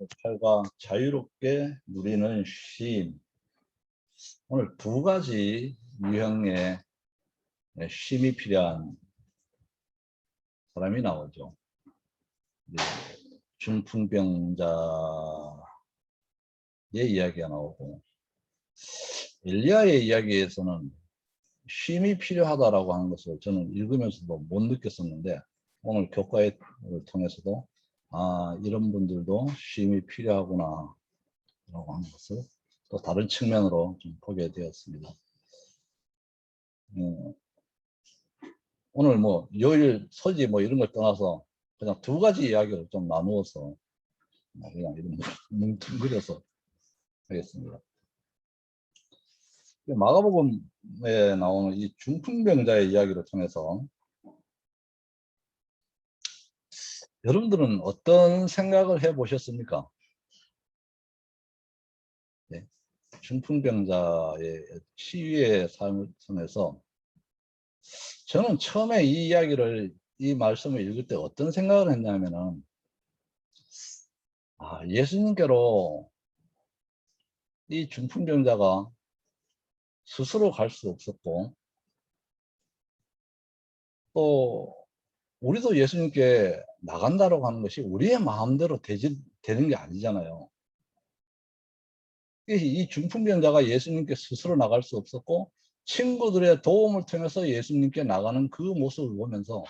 8과 자유롭게 누리는 쉼. 오늘 두 가지 유형의 쉼이 필요한 사람이 나오죠. 중풍병자의 이야기가 나오고, 엘리야의 이야기에서는 쉼이 필요하다라고 하는 것을 저는 읽으면서도 못 느꼈었는데, 오늘 교과를 통해서도 이런 분들도 쉼이 필요하구나 라고 하는 것을 또 다른 측면으로 좀 보게 되었습니다. 오늘 뭐 요일 서지 뭐 이런 걸 떠나서 그냥 두 가지 이야기를 좀 나누어서 그냥 이런 뭉뚱그려서 하겠습니다. 마가복음에 나오는 이 중풍병자의 이야기를 통해서 여러분들은 어떤 생각을 해 보셨습니까? 네. 중풍병자의 치유의 삶을 통해서 저는 처음에 이 말씀을 읽을 때 어떤 생각을 했냐면은, 예수님께로 이 중풍병자가 스스로 갈 수 없었고, 또 우리도 예수님께 나간다라고 하는 것이 우리의 마음대로 되는 게 아니잖아요. 이 중풍병자가 예수님께 스스로 나갈 수 없었고, 친구들의 도움을 통해서 예수님께 나가는 그 모습을 보면서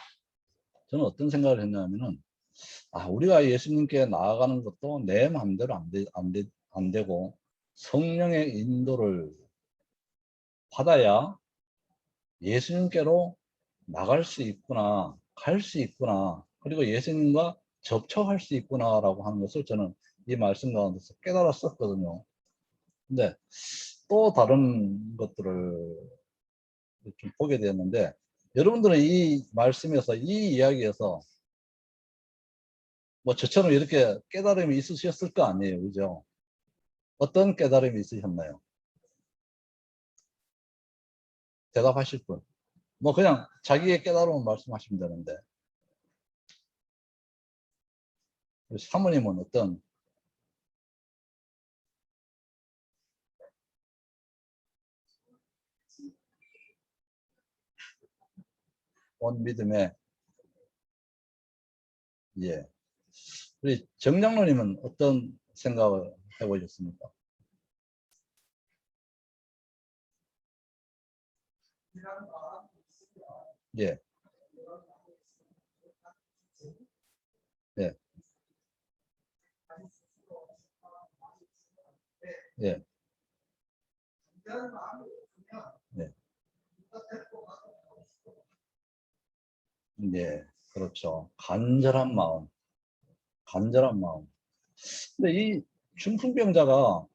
저는 어떤 생각을 했냐면은, 우리가 예수님께 나아가는 것도 내 마음대로 안 되고 성령의 인도를 받아야 예수님께로 나갈 수 있구나, 갈 수 있구나, 그리고 예수님과 접촉할 수 있구나라고 하는 것을 저는 이 말씀 가운데서 깨달았었거든요. 근데 또 다른 것들을 좀 보게 되었는데, 여러분들은 이 말씀에서, 이 이야기에서 뭐 저처럼 이렇게 깨달음이 있으셨을 거 아니에요, 그죠? 어떤 깨달음이 있으셨나요? 대답하실 분. 뭐 그냥 자기의 깨달음을 말씀하시면 되는데, 사모님은 어떤 온 믿음의, 예. 우리 정장로님은 어떤 생각을 해보셨습니까? 예, 예, 예, 예, 예, 그렇죠. 간절한 마음. 근데 이 중풍병자가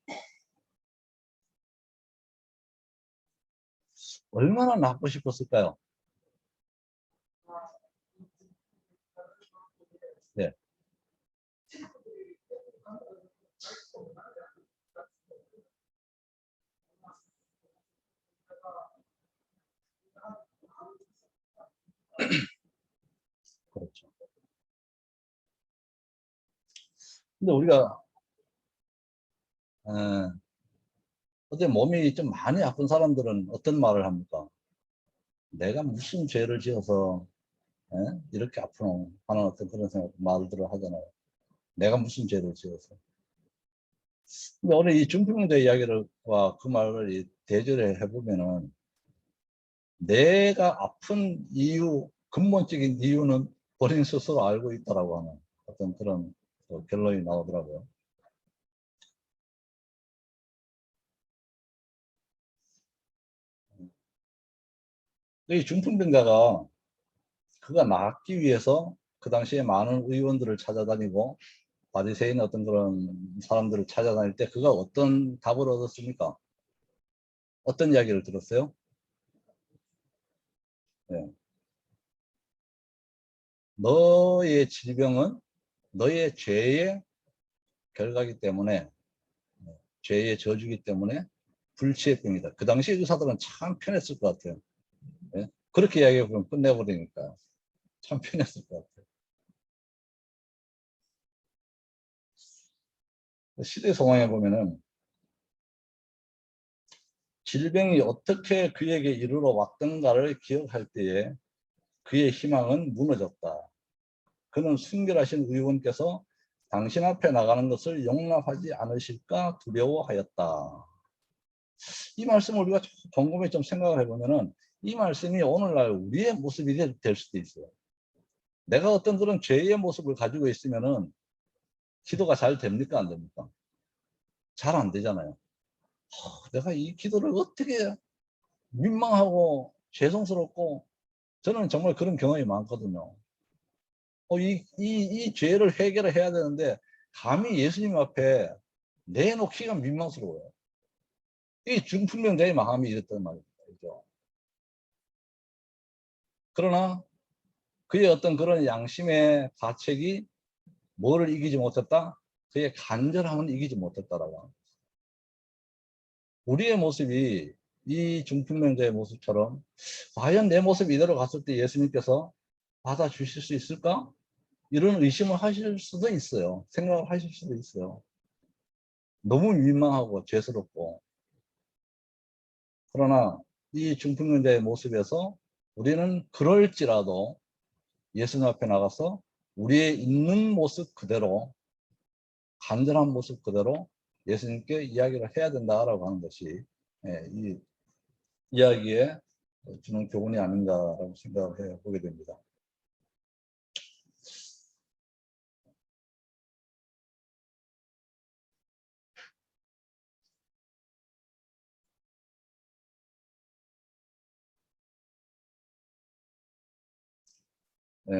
얼마나 낫고 싶었을까요? 예, 그렇죠. 근데 우리가 어제 몸이 좀 많이 아픈 사람들은 어떤 말을 합니까? 내가 무슨 죄를 지어서 이렇게 아프노 하는 어떤 그런 말들을 하잖아요. 내가 무슨 죄를 지어서. 근데 오늘 이 중풍병자 이야기와 그 말을 대조를 해보면은, 내가 아픈 이유, 근본적인 이유는 본인 스스로 알고 있다라고 하는 어떤 그런 결론이 나오더라고요. 이 중풍병자가 그가 낫기 위해서 그 당시에 많은 의원들을 찾아다니고 바리새인 어떤 그런 사람들을 찾아다닐 때 그가 어떤 답을 얻었습니까? 어떤 이야기를 들었어요? 네. 너의 질병은 너의 죄의 결과이기 때문에, 죄의 저주기 때문에 불치의 병이다. 그 당시 의사들은 참 편했을 것 같아요. 예? 그렇게 이야기해보면 끝내버리니까 참 편했을 것 같아요. 시대 상황에 보면은 질병이 어떻게 그에게 이르러 왔던가를 기억할 때에 그의 희망은 무너졌다. 그는 순결하신 의원께서 당신 앞에 나가는 것을 용납하지 않으실까 두려워하였다. 이 말씀을 우리가 곰곰이 좀 생각을 해보면은 이 말씀이 오늘날 우리의 모습이 될 수도 있어요. 내가 어떤 그런 죄의 모습을 가지고 있으면은 기도가 잘 됩니까? 안 됩니까? 잘 안 되잖아요. 내가 이 기도를 어떻게 민망하고 죄송스럽고 저는 정말 그런 경험이 많거든요. 이 죄를 해결을 해야 되는데 감히 예수님 앞에 내놓기가 민망스러워요. 이 중풍병자의 마음이 이랬단 말입니다. 그죠? 그러나 그의 어떤 그런 양심의 가책이 뭐를 이기지 못했다? 그의 간절함은 이기지 못했다라고 합니다. 우리의 모습이 이 중풍병자의 모습처럼 과연 내 모습 이대로 갔을 때 예수님께서 받아주실 수 있을까? 이런 의심을 하실 수도 있어요. 생각을 하실 수도 있어요. 너무 민망하고 죄스럽고. 그러나 이 중풍병자의 모습에서 우리는 그럴지라도 예수님 앞에 나가서 우리의 있는 모습 그대로, 간절한 모습 그대로 예수님께 이야기를 해야 된다라고 하는 것이 이 이야기에 주는 교훈이 아닌가라고 생각을 해보게 됩니다.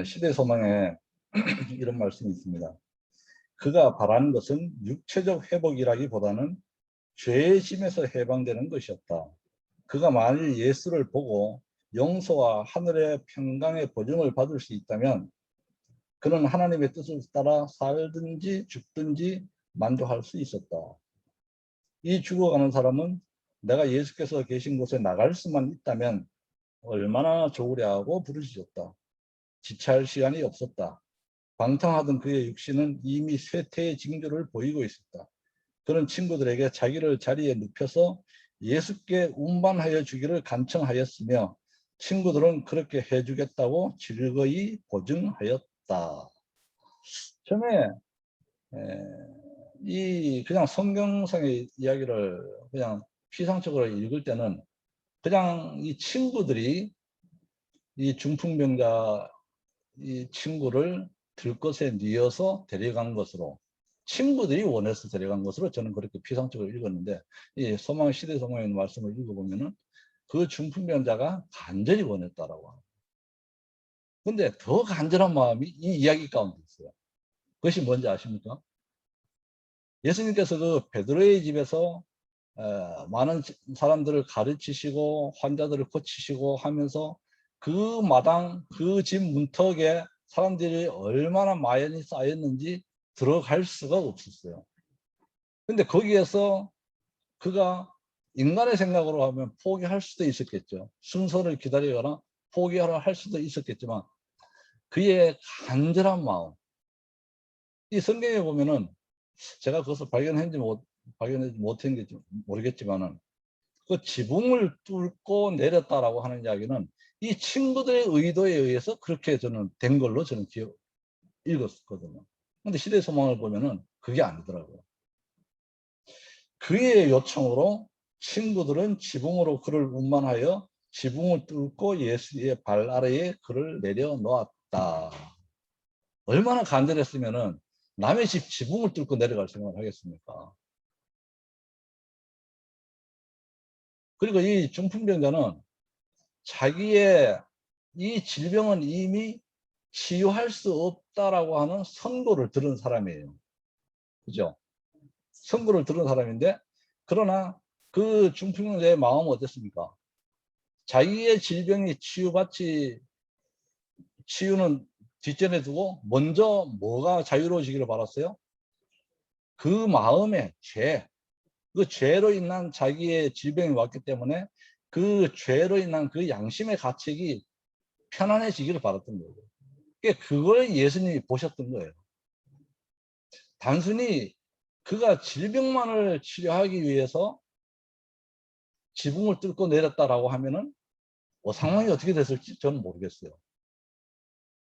시대 소망에 이런 말씀이 있습니다. 그가 바라는 것은 육체적 회복이라기보다는 죄의 짐에서 해방되는 것이었다. 그가 만일 예수를 보고 용서와 하늘의 평강의 보증을 받을 수 있다면 그는 하나님의 뜻을 따라 살든지 죽든지 만족할 수 있었다. 이 죽어가는 사람은 내가 예수께서 계신 곳에 나갈 수만 있다면 얼마나 좋으랴 하고 부르짖었다. 지체할 시간이 없었다. 방탕하던 그의 육신은 이미 쇠퇴의 징조를 보이고 있었다. 그는 친구들에게 자기를 자리에 눕혀서 예수께 운반하여 주기를 간청하였으며 친구들은 그렇게 해주겠다고 즐거이 보증하였다. 처음에 이 그냥 성경상의 이야기를 그냥 피상적으로 읽을 때는 그냥 이 친구들이 이 중풍병자 이 친구를 들것에 뉘어서 데려간 것으로 친구들이 원해서 데려간 것으로 저는 그렇게 피상적으로 읽었는데 이 소망 시대 소망의 말씀을 읽어보면은 그 중풍병자가 간절히 원했다라고 합니다. 근데 더 간절한 마음이 이 이야기 가운데 있어요. 그것이 뭔지 아십니까? 예수님께서 그 베드로의 집에서 많은 사람들을 가르치시고 환자들을 고치시고 하면서 그 마당 그 집 문턱에 사람들이 얼마나 마연이 쌓였는지 들어갈 수가 없었어요. 근데 거기에서 그가 인간의 생각으로 하면 포기할 수도 있었겠죠. 순서를 기다리거나 포기하라 할 수도 있었겠지만 그의 간절한 마음, 이 성경에 보면은 제가 그것을 발견하지 못했는지 모르겠지만은 그 지붕을 뚫고 내렸다라고 하는 이야기는 이 친구들의 의도에 의해서 그렇게 저는 된 걸로 저는 읽었거든요. 근데 시대 소망을 보면은 그게 아니더라고요. 그의 요청으로 친구들은 지붕으로 그를 운반하여 지붕을 뚫고 예수의 발 아래에 그를 내려놓았다. 얼마나 간절했으면은 남의 집 지붕을 뚫고 내려갈 생각을 하겠습니까? 그리고 이 중풍병자는 자기의 이 질병은 이미 치유할 수 없다라고 하는 선고를 들은 사람이에요. 그죠? 선고를 들은 사람인데, 그러나 그 중풍병자의 마음은 어땠습니까? 자기의 질병이 치유는 뒷전에 두고 먼저 뭐가 자유로워지기를 바랐어요? 그 마음의 그 죄로 인한 자기의 질병이 왔기 때문에 그 죄로 인한 그 양심의 가책이 편안해지기를 바랐던 거예요. 그걸 예수님이 보셨던 거예요. 단순히 그가 질병만을 치료하기 위해서 지붕을 뚫고 내렸다라고 하면은 상황이 어떻게 됐을지 저는 모르겠어요.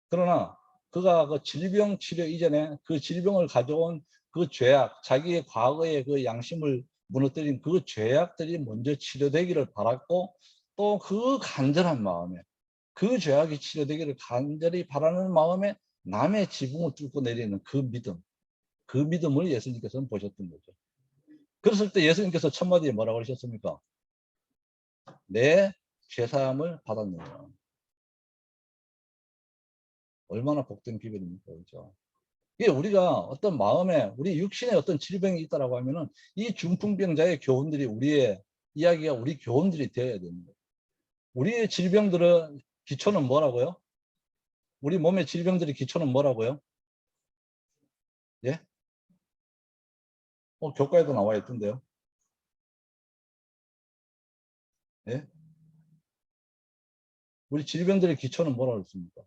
그러나 그가 그 질병 치료 이전에 그 질병을 가져온 그 죄악, 자기의 과거의 그 양심을 무너뜨린 그 죄악들이 먼저 치료되기를 바랐고, 또 그 간절한 마음에, 그 죄악이 치료되기를 간절히 바라는 마음에 남의 지붕을 뚫고 내리는 그 믿음, 그 믿음을 예수님께서는 보셨던 거죠. 그랬을 때 예수님께서 첫 마디에 뭐라고 하셨습니까? 내 죄사함을 받았느냐. 얼마나 복된 비결입니까? 그렇죠? 이게 우리가 어떤 마음에, 우리 육신에 어떤 질병이 있다라고 하면은 이 중풍병자의 교훈들이 우리의 이야기가 우리 교훈들이 되어야 됩니다. 우리의 질병들은 기초는 뭐라고요? 우리 몸의 질병들의 기초는 뭐라고요? 예? 교과에도 나와 있던데요. 예? 우리 질병들의 기초는 뭐라고 했습니까?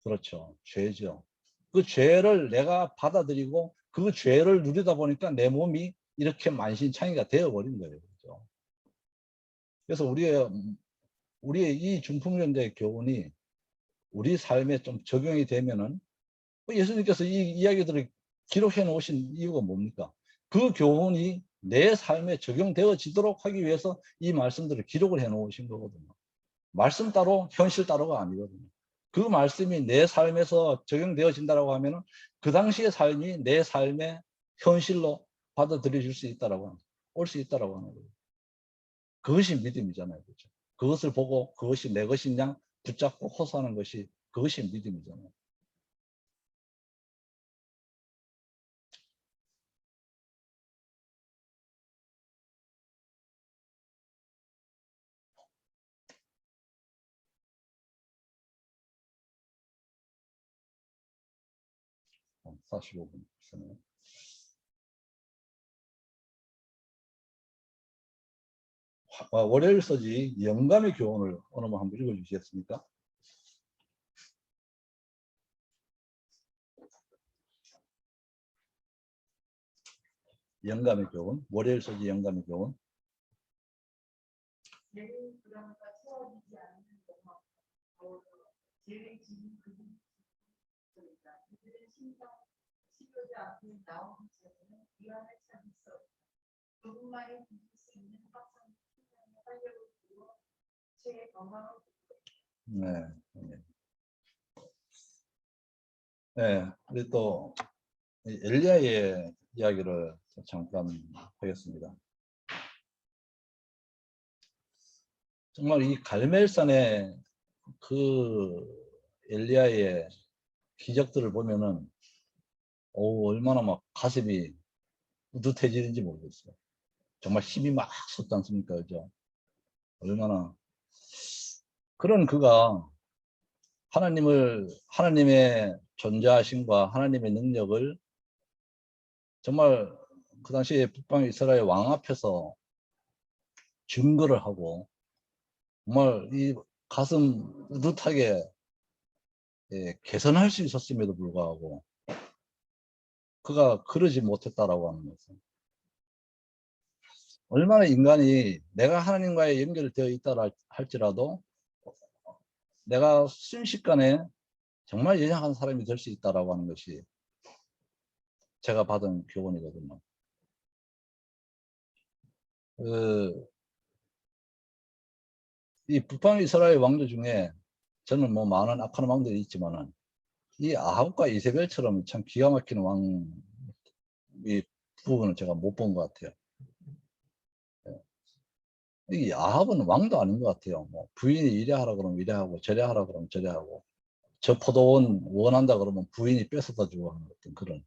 그렇죠. 죄죠. 그 죄를 내가 받아들이고 그 죄를 누리다 보니까 내 몸이 이렇게 만신창이가 되어버린 거예요. 그렇죠? 그래서 우리의 이 중풍전자의 교훈이 우리 삶에 좀 적용이 되면은, 예수님께서 이 이야기들을 기록해 놓으신 이유가 뭡니까? 그 교훈이 내 삶에 적용되어지도록 하기 위해서 이 말씀들을 기록을 해 놓으신 거거든요. 말씀 따로 현실 따로가 아니거든요. 그 말씀이 내 삶에서 적용되어진다고 하면은 그 당시의 삶이 내 삶의 현실로 받아들여질 수 있다라고 올 수 있다라고 하는 거예요. 그것이 믿음이잖아요. 그렇죠? 그것을 보고 그것이 내 것인 양 붙잡고 호소하는 것이, 그것이 믿음이잖아요. 어, 45분. 월요일 서지 영감의 교훈을 오늘 한번 읽어주시겠습니까? 영감의 교훈, 월요일 서지 영감의 교훈. 네, 네. 네, 우리 또 엘리야의 이야기를 잠깐 하겠습니다. 정말 이 갈멜산의 그 엘리야의 기적들을 보면은 얼마나 막 가슴이 뿌듯해지는지 모르겠어요. 정말 힘이 막 솟지 않습니까? 그죠? 얼마나 그런 그가 하나님의 존재하심과 하나님의 능력을 정말 그 당시에 북방 이스라엘 왕 앞에서 증거를 하고, 정말 이 가슴 뿌듯하게 개선할 수 있었음에도 불구하고 그가 그러지 못했다라고 하는 것은, 얼마나 인간이 내가 하나님과의 연결되어 있다 할지라도 내가 순식간에 정말 연약한 사람이 될 수 있다라고 하는 것이 제가 받은 교훈이거든요. 이 북방 이스라엘 왕조 중에 저는 뭐 많은 악한 왕들이 있지만은 이 아합과 이세벨처럼 참 기가 막히는 왕이 부분을 제가 못 본 것 같아요. 이 아합은 왕도 아닌 것 같아요. 뭐 부인이 이래 하라 그러면 이래 하고, 저래 하라 그러면 저래 하고, 저 포도원 원한다 그러면 부인이 뺏어다 주고 하는 어떤 그런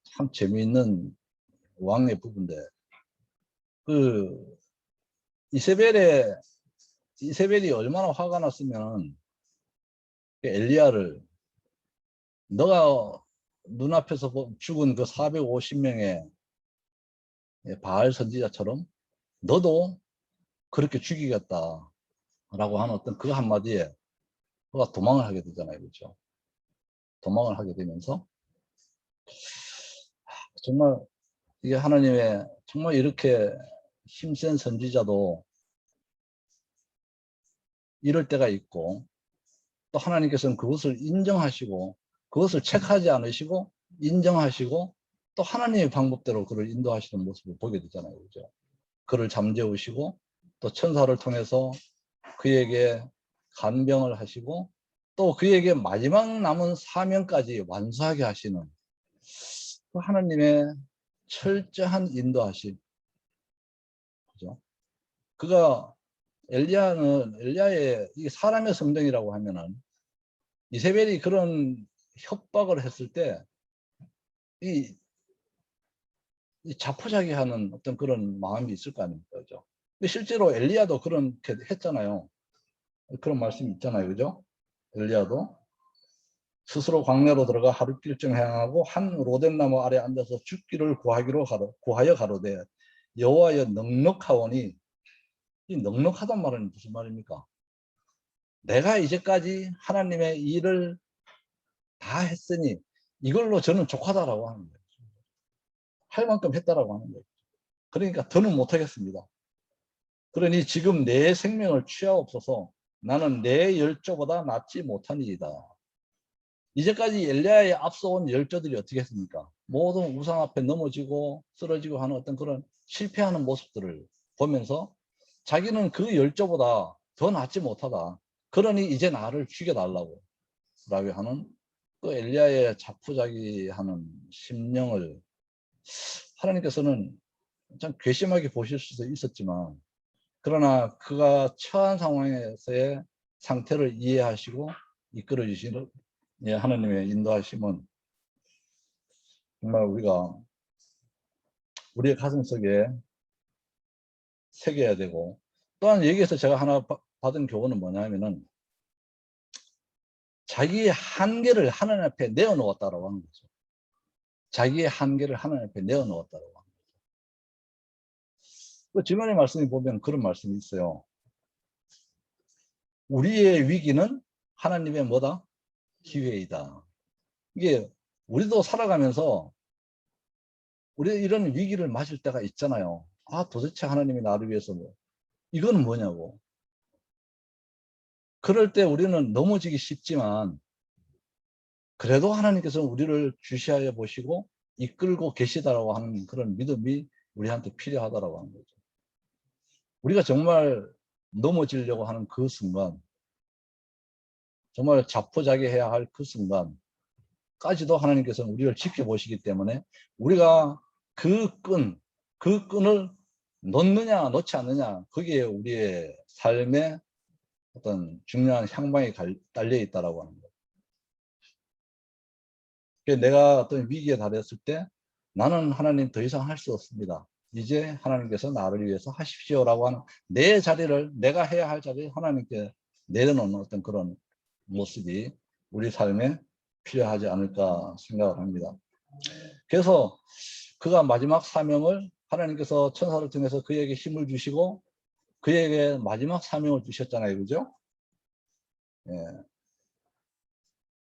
참 재미있는 왕의 부분인데, 그 이세벨이 얼마나 화가 났으면 엘리야를, 너가 눈앞에서 죽은 그 450명의 바알 선지자처럼 너도 그렇게 죽이겠다라고 하는 어떤 그 한마디에 그가 도망을 하게 되잖아요. 그렇죠? 도망을 하게 되면서 정말 이게 하나님의 정말 이렇게 힘센 선지자도 이럴 때가 있고 또 하나님께서는 그것을 인정하시고 그것을 체크하지 않으시고 인정하시고 또 하나님의 방법대로 그를 인도하시는 모습을 보게 되잖아요. 그죠? 그를 잠재우시고 또 천사를 통해서 그에게 간병을 하시고 또 그에게 마지막 남은 사명까지 완수하게 하시는 그 하나님의 철저한 인도하심. 그죠? 그가 엘리야의 이 사람의 성정이라고 하면은 이세벨이 그런 협박을 했을 때 이 자포자기하는 어떤 그런 마음이 있을 거 아닙니까? 그죠? 근데 실제로 엘리야도 그렇게 했잖아요. 그런 말씀이 있잖아요. 그죠? 엘리야도 스스로 광야로 들어가 하룻길쯤 향하고 한 로뎀나무 아래 앉아서 죽기를 구하여 가로되 여호와여 넉넉하오니, 이 넉넉하단 말은 무슨 말입니까? 내가 이제까지 하나님의 일을 다 했으니 이걸로 저는 족하다라고 하는 거예요. 할 만큼 했다라고 하는 거예요. 그러니까 더는 못하겠습니다. 그러니 지금 내 생명을 취하옵소서. 나는 내 열조보다 낫지 못하니이다. 이제까지 엘리야에 앞서온 열조들이 어떻게 했습니까? 모든 우상 앞에 넘어지고 쓰러지고 하는 어떤 그런 실패하는 모습들을 보면서 자기는 그 열조보다 더 낫지 못하다. 그러니 이제 나를 죽여달라고 라고 하는 그 엘리야의 자포자기하는 심령을 하나님께서는 참 괘씸하게 보실 수도 있었지만, 그러나 그가 처한 상황에서의 상태를 이해하시고 이끌어 주시는 하나님의 인도하심은 정말 우리가 우리의 가슴속에 새겨야 되고, 또한 여기에서 제가 하나 받은 교훈은 뭐냐면은 자기의 한계를 하나님 앞에 내어놓았다라고 하는 거죠. 자기의 한계를 하나님 앞에 내어놓았다라고 하는 거죠. 그 주변의 말씀에 보면 그런 말씀이 있어요. 우리의 위기는 하나님의 뭐다? 기회이다. 이게 우리도 살아가면서 우리 이런 위기를 맞을 때가 있잖아요. 아, 도대체 하나님이 나를 위해서 뭐 이거는 뭐냐고. 그럴 때 우리는 넘어지기 쉽지만 그래도 하나님께서 우리를 주시하여 보시고 이끌고 계시다라고 하는 그런 믿음이 우리한테 필요하다라고 하는 거죠. 우리가 정말 넘어지려고 하는 그 순간, 정말 자포자기해야 할 그 순간까지도 하나님께서는 우리를 지켜보시기 때문에 우리가 그 끈을 놓느냐 놓지 않느냐, 거기에 우리의 삶의 어떤 중요한 향방이 달려 있다라고 하는 거예요. 내가 어떤 위기에 달했을 때 나는 하나님 더 이상 할 수 없습니다. 이제 하나님께서 나를 위해서 하십시오라고 하는 내 자리를, 내가 해야 할 자리를 하나님께 내려놓는 어떤 그런 모습이 우리 삶에 필요하지 않을까 생각을 합니다. 그래서 그가 마지막 사명을 하나님께서 천사를 통해서 그에게 힘을 주시고 그에게 마지막 사명을 주셨잖아요. 그죠? 예.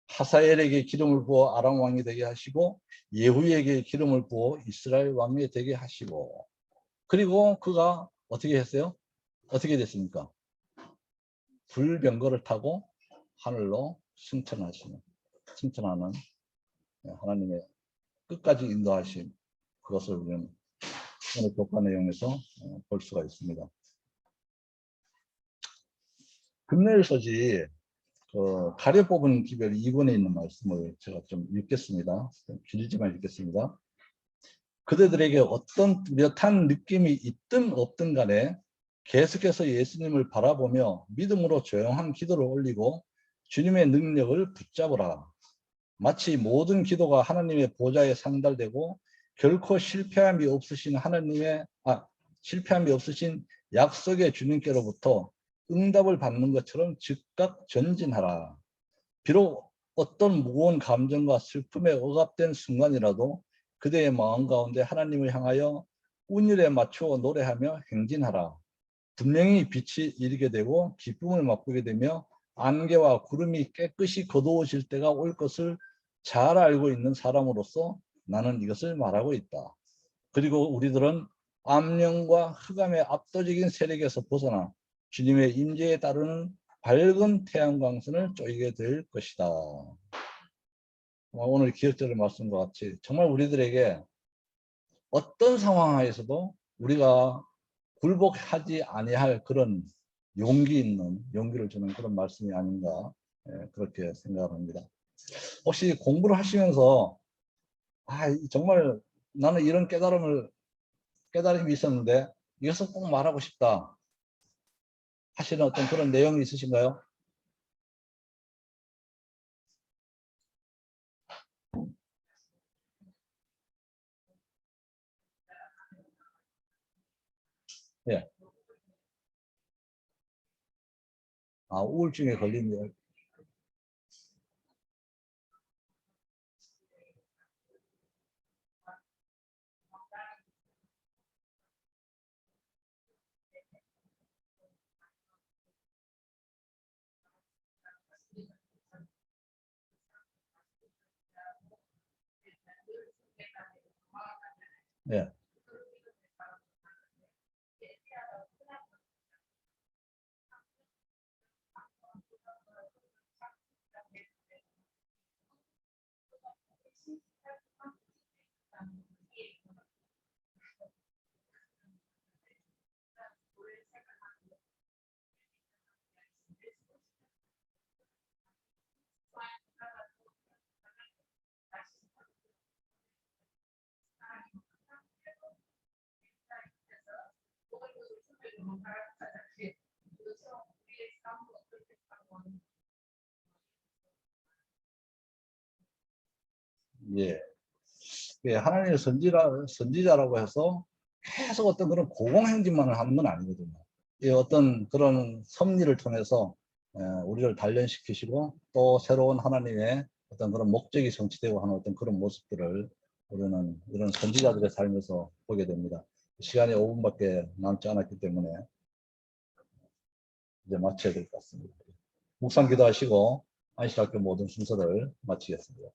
하사엘에게 기름을 부어 아람 왕이 되게 하시고 예후에게 기름을 부어 이스라엘 왕이 되게 하시고, 그리고 그가 어떻게 했어요? 어떻게 됐습니까? 불병거를 타고 하늘로 승천하는 하나님의 끝까지 인도하심, 그것을 우리는 오늘 교과 내용에서 볼 수가 있습니다. 금요일 소지 가려 뽑은 기별 2권에 있는 말씀을 제가 좀 읽겠습니다. 길지만 읽겠습니다. 그대들에게 어떤 뚜렷한 느낌이 있든 없든 간에 계속해서 예수님을 바라보며 믿음으로 조용한 기도를 올리고 주님의 능력을 붙잡으라. 마치 모든 기도가 하나님의 보좌에 상달되고 결코 실패함이 없으신 약속의 주님께로부터 응답을 받는 것처럼 즉각 전진하라. 비록 어떤 무거운 감정과 슬픔에 억압된 순간이라도 그대의 마음 가운데 하나님을 향하여 운율에 맞추어 노래하며 행진하라. 분명히 빛이 이르게 되고 기쁨을 맛보게 되며 안개와 구름이 깨끗이 거두어질 때가 올 것을 잘 알고 있는 사람으로서 나는 이것을 말하고 있다. 그리고 우리들은 암령과 흑암의 압도적인 세력에서 벗어나 주님의 임재에 따르는 밝은 태양광선을 쪼이게 될 것이다. 오늘 기억절의 말씀과 같이 정말 우리들에게 어떤 상황에서도 우리가 굴복하지 아니할 그런 용기 있는 용기를 주는 그런 말씀이 아닌가 그렇게 생각합니다. 혹시 공부를 하시면서 정말 나는 이런 깨달음이 있었는데 이것을 꼭 말하고 싶다 하시는 어떤 그런 내용이 있으신가요? 예. 우울증에 걸린 일. 예. 예. 예, 하나님의 선지자라고 해서 계속 어떤 그런 고공행진만을 하는 건 아니거든요. 예, 어떤 그런 섭리를 통해서 우리를 단련시키시고 또 새로운 하나님의 어떤 그런 목적이 성취되고 하는 어떤 그런 모습들을 우리는 이런 선지자들의 삶에서 보게 됩니다. 시간이 5분밖에 남지 않았기 때문에 이제 마쳐야 될 것 같습니다. 묵상 기도하시고 안식학교 모든 순서를 마치겠습니다.